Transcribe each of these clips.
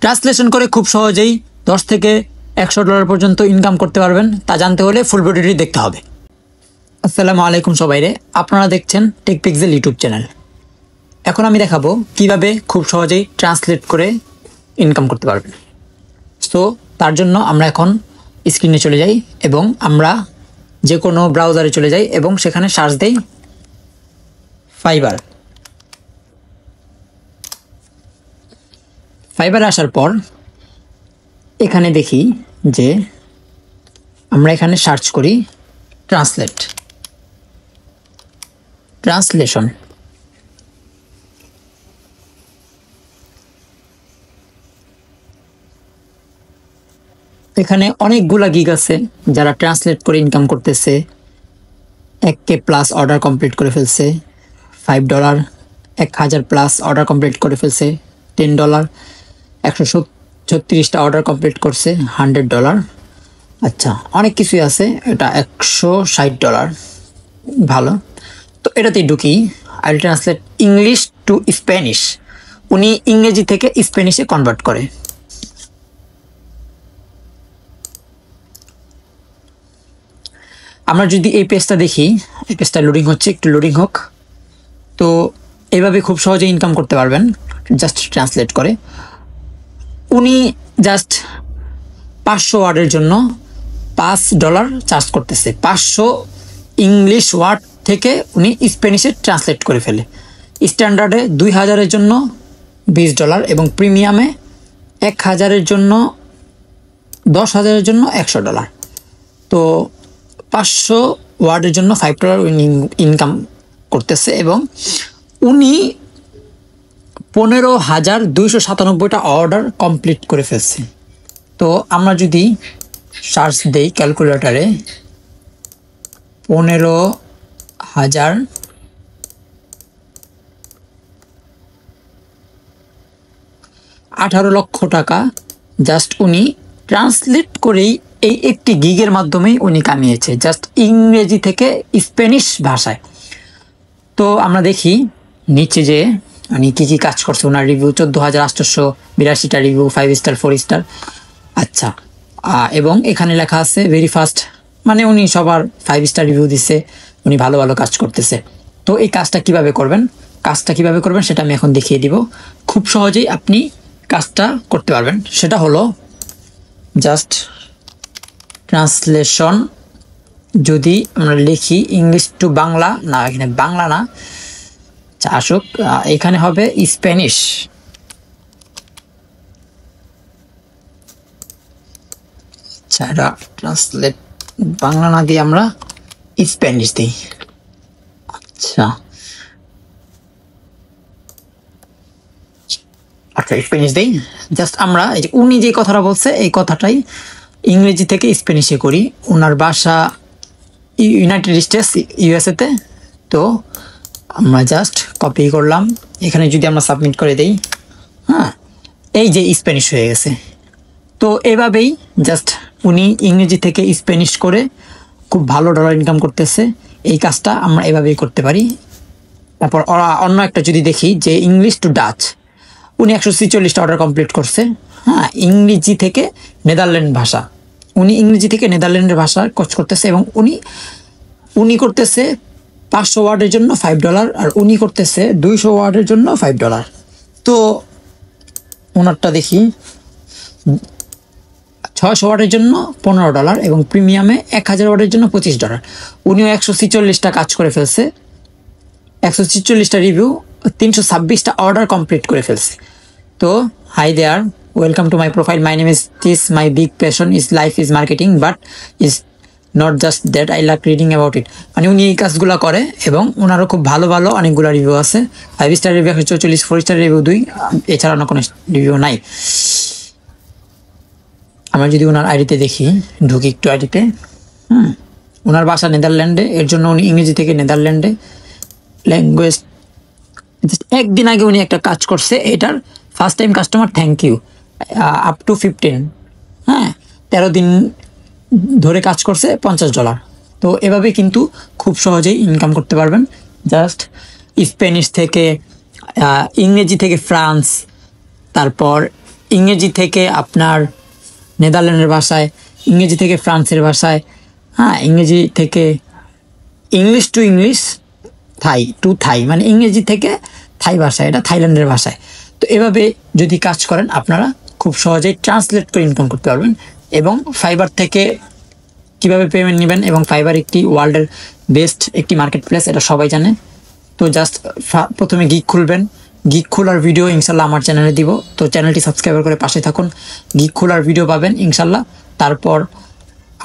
Translation করে খুব সহজেই 10 থেকে $100 পর্যন্ত ইনকাম করতে পারবেন। তা জানতে হলে ফুল ভিডিওটি দেখতে হবে। আসসালামু আলাইকুম সবাইরে, আপনারা দেখছেন টেকপিক্সেল ইউটিউব চ্যানেল। এখন আমি দেখাবো কিভাবে খুব সহজেই ট্রান্সলেট করে ইনকাম করতে পারবেন। সো তার জন্য আমরা এখন স্ক্রিনে চলে যাই এবং আমরা যে কোনো ব্রাউজারে চলে যাই এবং সেখানে সার্চ দেই ফাইবারে আসার পর এখানে দেখি যে আমরা এখানে সার্চ করি ট্রান্সলেশন। এখানে অনেকগুলা গিগ আছে যারা ট্রান্সলেট করে ইনকাম করতেছে। 1K প্লাস অর্ডার কমপ্লিট করে ফেলছে, $5, 1000 প্লাস অর্ডার কমপ্লিট করে ফেলছে, $10, 136টা অর্ডার কমপ্লিট করছে, $100। আচ্ছা, অনেক কিছুই আছে। এটা $160 ভালো। তো এটাতেই ঢুকি। I will translate English to Spanish. উনি ইংরেজি থেকে স্প্যানিশে কনভার্ট করে। আমরা যদি এই পেজটা দেখি, এই পেজটা লোডিং হচ্ছে, একটু লোডিং হোক। তো এইভাবে খুব সহজে ইনকাম করতে পারবেন জাস্ট ট্রান্সলেট করে। উনি জাস্ট 500 ওয়ার্ডের জন্য $5 চার্জ করতেছে। 500 ইংলিশ ওয়ার্ড থেকে উনি স্প্যানিশে ট্রান্সলেট করে ফেলে। স্ট্যান্ডার্ডে 2000-এর জন্য $20 এবং প্রিমিয়ামে 1000-এর জন্য 10,000-এর জন্য $100। তো 500 ওয়ার্ডের জন্য $5 উনি ইনকাম করতেছে এবং উনি 15,297টা অর্ডার কমপ্লিট করে ফেলছে। তো আমরা যদি সার্চ দেই ক্যালকুলেটরে 15,000 18 লক্ষ টাকা জাস্ট উনি ট্রান্সলেট করেই এই একটি গিগের মাধ্যমেই উনি কামিয়েছে, জাস্ট ইংরেজি থেকে স্প্যানিশ ভাষায়। তো আমরা দেখি নিচে যে উনি কী কী কাজ করছে। ওনার রিভিউ 14,882টা রিভিউ, 5 স্টার 4 স্টার। আচ্ছা, এবং এখানে লেখা আছে ভেরি ফাস্ট, মানে উনি সবার 5 স্টার রিভিউ দিচ্ছে, উনি ভালো ভালো কাজ করতেছে। তো এই কাজটা কিভাবে করবেন সেটা আমি এখন দেখিয়ে দিব। খুব সহজেই আপনি কাজটা করতে পারবেন। সেটা হলো জাস্ট ট্রান্সলেশন যদি আমরা লিখি ইংলিশ টু বাংলা, না এখানে বাংলা না, আসুক, এখানে হবে স্প্যানিশ। আচ্ছা, এটা ট্রান্সলেট বাংলা না দিয়ে আমরা স্প্যানিশ দিই। আচ্ছা স্প্যানিশ দিই। জাস্ট আমরা এই যে উনি যে কথাটা বলছে এই কথাটাই ইংরেজি থেকে স্প্যানিশে করি। ওনার বাসা ইউনাইটেড স্টেটস, ইউএসএতে। তো আমরা জাস্ট কপি করলাম, এখানে যদি আমরা সাবমিট করে দেই, হ্যাঁ, এই যে স্প্যানিশ হয়ে গেছে। তো এভাবেই জাস্ট উনি ইংরেজি থেকে স্প্যানিশ করে খুব ভালো ডলার ইনকাম করতেছে। এই কাজটা আমরা এভাবেই করতে পারি। তারপর অন্য একটা যদি দেখি যে ইংলিশ টু ডাচ, উনি 146টা অর্ডার কমপ্লিট করছে। হ্যাঁ, ইংরেজি থেকে নেদারল্যান্ড ভাষা, উনি ইংরেজি থেকে নেদারল্যান্ডের ভাষা কোর্স করতেছে এবং উনি করতেছে 500 ওয়ার্ডের জন্য $5 আর উনি করতেছে 200 ওয়ার্ডের জন্য $5। তো ওনারটা দেখি 600 ওয়ার্ডের জন্য $15 এবং প্রিমিয়ামে 1000 ওয়ার্ডের জন্য $25। উনিও 146টা কাজ করে ফেলছে, 146টা রিভিউ, 326টা অর্ডার কমপ্লিট করে ফেলছে। তো hi there, welcome to my profile, my name is this, my big passion is life is marketing, but is not just that, I like reading about it. মানে উনি এই কাজগুলো করে এবং ওনারও খুব ভালো ভালো অনেকগুলো রিভিউ আছে। 5 স্টার রিভিউ 144, 4 স্টার রিভিউ 2, এছাড়া অন্য কোনো রিভিউ নাই। আমরা যদি ওনার আইডিতে দেখি, ঢুকি একটু আইডিতে, ওনার বাসা নেদারল্যান্ডে, এর জন্য উনি ইংরেজি থেকে নেদারল্যান্ডে ল্যাঙ্গুয়েজ। একদিন আগে উনি একটা কাজ করছে, এটার first time customer thank you, up to 15, হ্যাঁ, 13 দিন ধরে কাজ করছে, $50। তো এভাবে কিন্তু খুব সহজেই ইনকাম করতে পারবেন। জাস্ট স্প্যানিশ থেকে, ইংরেজি থেকে ফ্রান্স, তারপর ইংরেজি থেকে আপনার নেদারল্যান্ডের ভাষায়, ইংরেজি থেকে ফ্রান্সের ভাষায়, হ্যাঁ, ইংরেজি থেকে English to English, Thai to Thai, মানে ইংরেজি থেকে থাই ভাষায়, এটা থাইল্যান্ডের ভাষায়। তো এভাবে যদি কাজ করেন আপনারা খুব সহজেই ট্রান্সলেট করে ইনকাম করতে পারবেন। এবং ফাইবার থেকে কিভাবে পেমেন্ট নেবেন, এবং ফাইবার একটি ওয়ার্ল্ডের বেস্ট একটি মার্কেট প্লেস, এটা সবাই জানে। তো জাস্ট প্রথমে গিগ খুলবেন, গিগ খোলার ভিডিও ইনশাল্লাহ আমার চ্যানেলে দিব, তো চ্যানেলটি সাবস্ক্রাইব করে পাশে থাকুন, গিগ খোলার ভিডিও পাবেন ইনশাল্লাহ। তারপর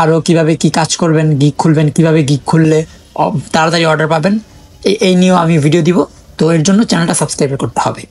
আরও কিভাবে কি কাজ করবেন, গিগ খুলবেন, কিভাবে গিগ খুললে তাড়াতাড়ি অর্ডার পাবেন, এই নিয়েও আমি ভিডিও দিব। তো এর জন্য চ্যানেলটা সাবস্ক্রাইব করতে হবে।